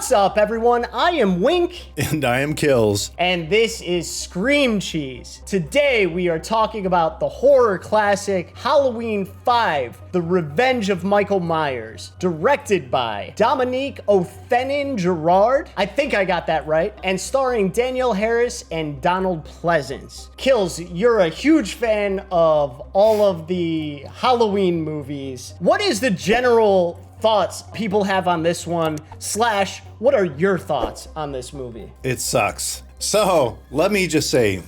What's up, everyone? I am Wink. And I am Skillz. And this is Scream Cheese. Today, we are talking about the horror classic Halloween 5, The Revenge of Michael Myers, directed by Dominique Othenin-Girard. I think I got that right. And starring Danielle Harris and Donald Pleasence. Skillz, you're a huge fan of all of the Halloween movies. What is the general thoughts people have on this one, / what are your thoughts on this movie? It sucks. So let me just say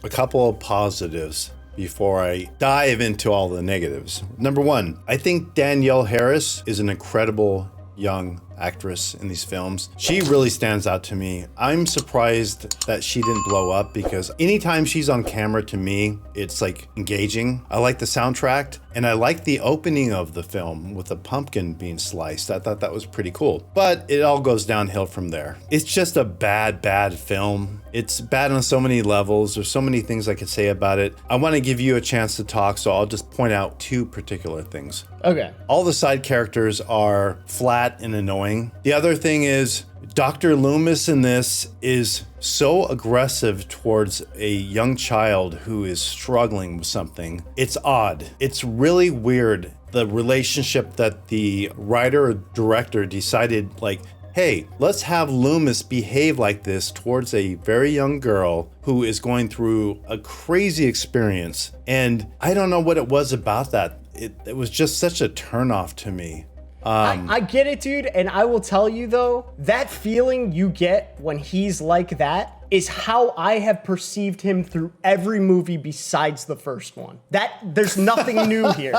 a couple of positives before I dive into all the negatives. Number one, I think Danielle Harris is an incredible young actress in these films. She really stands out to me. I'm surprised that she didn't blow up because anytime she's on camera, to me, it's like engaging. I like the soundtrack and I like the opening of the film with the pumpkin being sliced. I thought that was pretty cool, but it all goes downhill from there. It's just a bad film. It's bad on so many levels. There's so many things I could say about it. I want to give you a chance to talk, so I'll just point out two particular things. Okay. All the side characters are flat and annoying. The other thing is Dr. Loomis in this is so aggressive towards a young child who is struggling with something. It's odd. It's really weird. The relationship that the writer or director decided, like, hey, let's have Loomis behave like this towards a very young girl who is going through a crazy experience. And I don't know what it was about that. It was just such a turnoff to me. I get it, dude. And I will tell you, though, that feeling you get when he's like that is how I have perceived him through every movie besides the first one. There's nothing new here.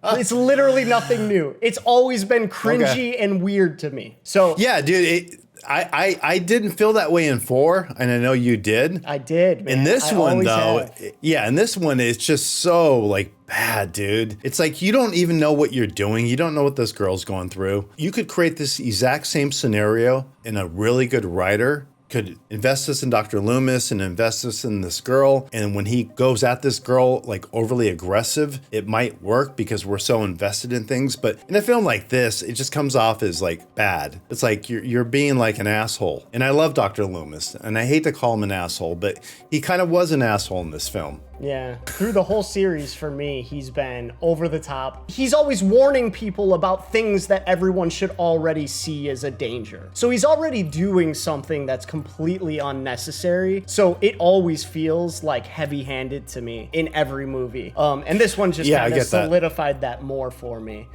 It's literally nothing new. It's always been cringy and weird to me. So yeah, dude, I didn't feel that way in 4, and I know you did. I did, man. In this one, though, have. yeah, in this one, it's just so, like, bad, dude. It's like you don't even know what you're doing. You don't know what this girl's going through. You could create this exact same scenario, and a really good writer could invest this in Dr. Loomis and invest this in this girl. And when he goes at this girl, like, overly aggressive, it might work because we're so invested in things. But in a film like this, it just comes off as, like, bad. It's like you're being like an asshole. And I love Dr. Loomis, and I hate to call him an asshole, but he kind of was an asshole in this film. Yeah, through the whole series, for me, he's been over the top. He's always warning people about things that everyone should already see as a danger. So he's already doing something that's completely unnecessary. So it always feels like heavy-handed to me in every movie. And this one just kind of solidified that more for me.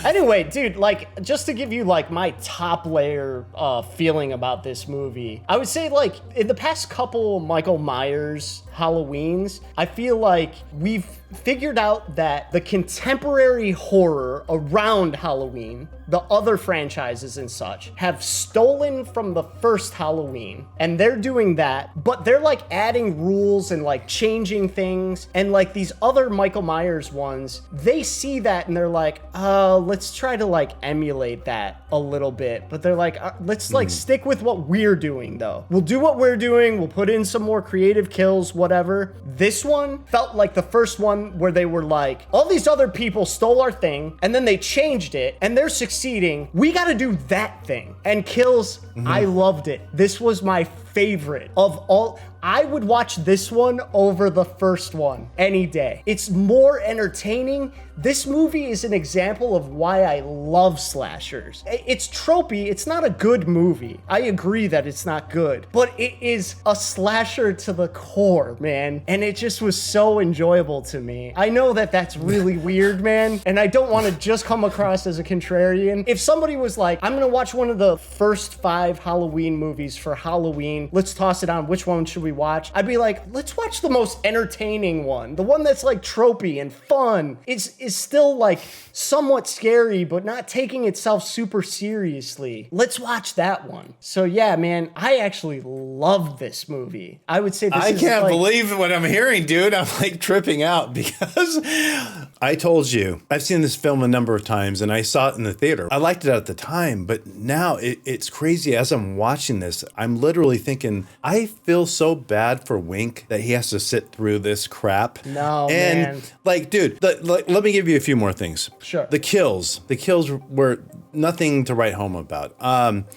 Anyway, dude, like, just to give you like my top layer feeling about this movie, I would say, like, in the past couple Michael Myers Halloweens, I feel like we've figured out that the contemporary horror around Halloween, the other franchises and such, have stolen from the first Halloween, and they're doing that, but they're like adding rules and like changing things. And like these other Michael Myers ones, they see that and they're like, let's try to like emulate that a little bit, but they're like, let's like stick with what we're doing though. We'll do what we're doing, we'll put in some more creative kills, whatever. This one felt like the first one where they were like, all these other people stole our thing and then they changed it and they're succeeding. We got to do that thing. And Skillz, I loved it. This was my favorite of all. I would watch this one over the first one any day. It's more entertaining. This movie is an example of why I love slashers. It's tropey. It's not a good movie. I agree that it's not good, but it is a slasher to the core, man. And it just was so enjoyable to me. I know that that's really weird, man. And I don't want to just come across as a contrarian. If somebody was like, I'm going to watch one of the first 5 Halloween movies for Halloween, let's toss it on. Which one should we watch? I'd be like, let's watch the most entertaining one. The one that's like tropey and fun. Is still like somewhat scary, but not taking itself super seriously. Let's watch that one. So yeah, man, I actually love this movie. I would say this I can't believe what I'm hearing, dude. I'm like tripping out because I told you, I've seen this film a number of times and I saw it in the theater. I liked it at the time, but now it's crazy. As I'm watching this, I'm literally thinking thinking, I feel so bad for Wink that he has to sit through this crap. No, and man. like, dude, let me give you a few more things. Sure. The kills were nothing to write home about.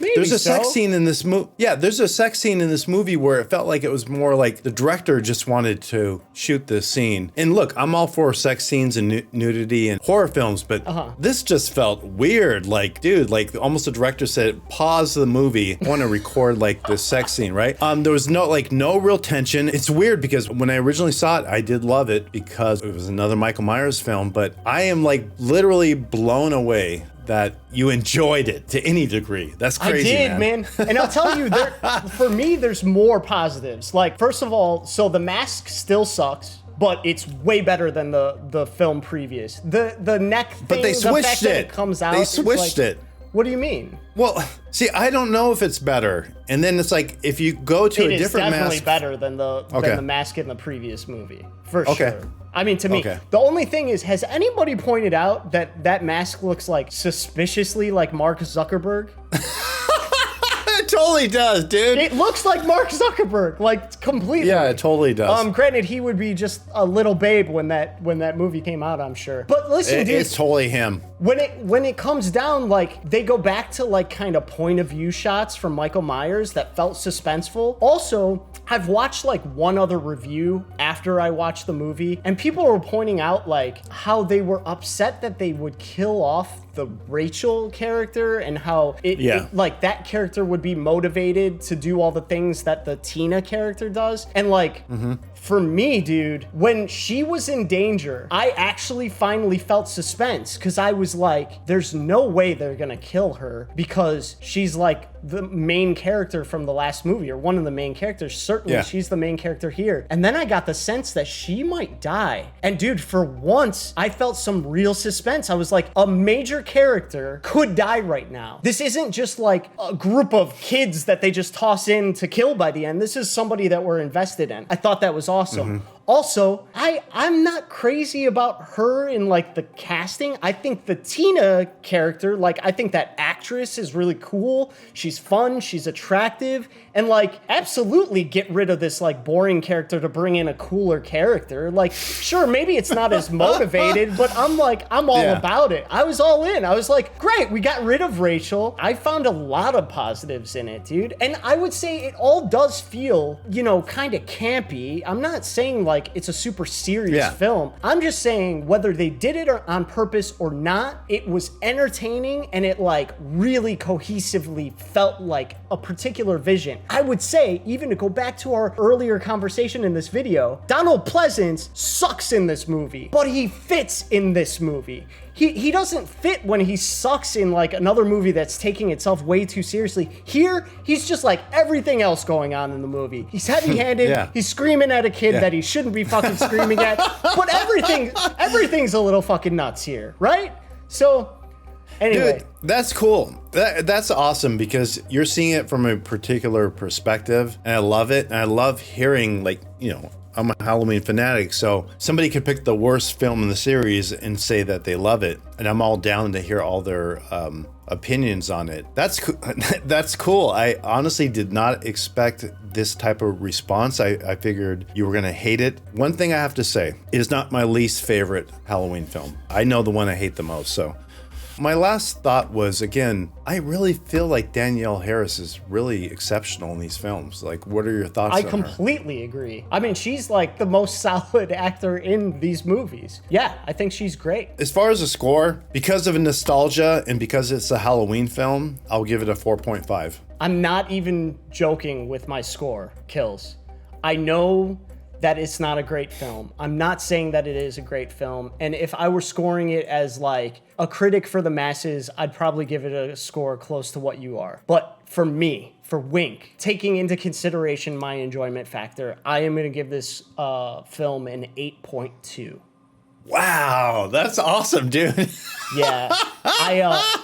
Maybe there's a so. sex scene in this movie. Yeah, there's a sex scene in this movie where it felt like it was more like the director just wanted to shoot this scene. And look, I'm all for sex scenes and nudity and horror films, but this just felt weird. Like, dude, like almost the director said, pause the movie. I want to record like this sex scene, right? There was no real tension. It's weird because when I originally saw it, I did love it because it was another Michael Myers film, but I am like literally blown away that you enjoyed it to any degree. That's crazy, I did, man. And I'll tell you, for me, there's more positives. Like, first of all, so The Mask still sucks, but it's way better than the film previous. The neck thing, but they switched the fact that it. it comes out. They it's switched like, it. What do you mean? Well, see, I don't know if it's better. And then it's like, if you go to a different definitely mask. better than the mask in the previous movie, for Okay. sure. I mean, to me, the only thing is, has anybody pointed out that mask looks like suspiciously like Mark Zuckerberg? It totally does, dude. It looks like Mark Zuckerberg, like completely. Yeah, it totally does. Granted, he would be just a little babe when that movie came out, I'm sure. But listen, dude, it's totally him. when it comes down, like, they go back to like kind of point of view shots from Michael Myers that felt suspenseful. Also, I've watched like one other review after I watched the movie, and people were pointing out like how they were upset that they would kill off the Rachel character and how it like that character would be motivated to do all the things that the Tina character does. And like, for me, dude, when she was in danger, I actually finally felt suspense because I was like, there's no way they're gonna kill her because she's like the main character from the last movie, or one of the main characters. Certainly she's the main character here. And then I got the sense that she might die. And dude, for once, I felt some real suspense. I was like, a major character could die right now. This isn't just like a group of kids that they just toss in to kill by the end. This is somebody that we're invested in. I thought that was awesome. Also, I'm not crazy about her in like the casting. I think the Tina character, like, I think that actress is really cool. She's fun, she's attractive, and like, absolutely get rid of this like boring character to bring in a cooler character. Like, sure, maybe it's not as motivated, but I'm all about it. I was all in. I was like, great, we got rid of Rachel. I found a lot of positives in it, dude. And I would say it all does feel, you know, kind of campy. I'm not saying like it's a super serious film. I'm just saying whether they did it on purpose or not, it was entertaining and it like really cohesively felt like a particular vision. I would say, even to go back to our earlier conversation in this video, Donald Pleasence sucks in this movie, but he fits in this movie. He doesn't fit when he sucks in like another movie that's taking itself way too seriously. Here, he's just like everything else going on in the movie. He's heavy-handed, he's screaming at a kid that he shouldn't be fucking screaming at, but everything's a little fucking nuts here, right? So, anyway. Dude, that's cool. That's awesome because you're seeing it from a particular perspective, and I love it. And I love hearing, like, you know, I'm a Halloween fanatic, so somebody could pick the worst film in the series and say that they love it, and I'm all down to hear all their opinions on it. That's that's cool. I honestly did not expect this type of response. I figured you were gonna hate it. One thing I have to say, it is not my least favorite Halloween film. I know the one I hate the most, so. My last thought was, again, I really feel like Danielle Harris is really exceptional in these films. Like, what are your thoughts on her? I completely agree. I mean, she's like the most solid actor in these movies. Yeah, I think she's great. As far as the score, because of nostalgia and because it's a Halloween film, I'll give it a 4.5. I'm not even joking with my score, Skillz. I know that it's not a great film. I'm not saying that it is a great film. And if I were scoring it as like a critic for the masses, I'd probably give it a score close to what you are. But for me, for Wink, taking into consideration my enjoyment factor, I am gonna give this film an 8.2. Wow, that's awesome, dude. Yeah,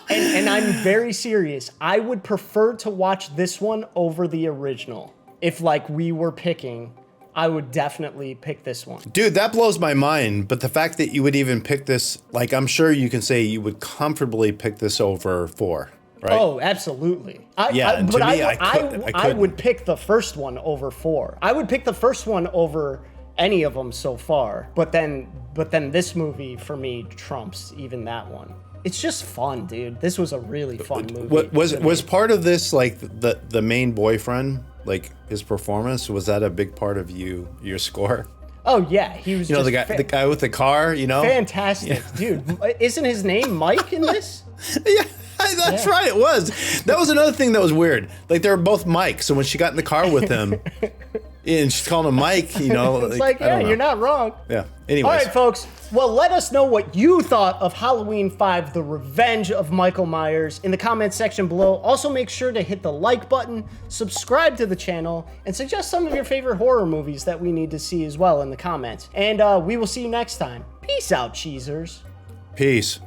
and I'm very serious. I would prefer to watch this one over the original. If like we were picking, I would definitely pick this one. Dude, that blows my mind. But the fact that you would even pick this, like, I'm sure you can say you would comfortably pick this over 4. right? Oh, absolutely. I would pick the first one over 4. I would pick the first one over any of them so far. But then this movie for me trumps even that one. It's just fun, dude. This was a really fun movie. Was part of this like the main boyfriend, like his performance? Was that a big part of your score? Oh yeah, he was. You know, the guy with the car. You know, fantastic, dude. Isn't his name Mike in this? Yeah. That's right, it was. That was another thing that was weird. Like, they were both Mike, so when she got in the car with him, and she's calling him Mike, you know. It's like yeah, you're not wrong. Yeah, anyways. All right, folks. Well, let us know what you thought of Halloween 5, The Revenge of Michael Myers in the comments section below. Also, make sure to hit the like button, subscribe to the channel, and suggest some of your favorite horror movies that we need to see as well in the comments. And we will see you next time. Peace out, cheesers. Peace.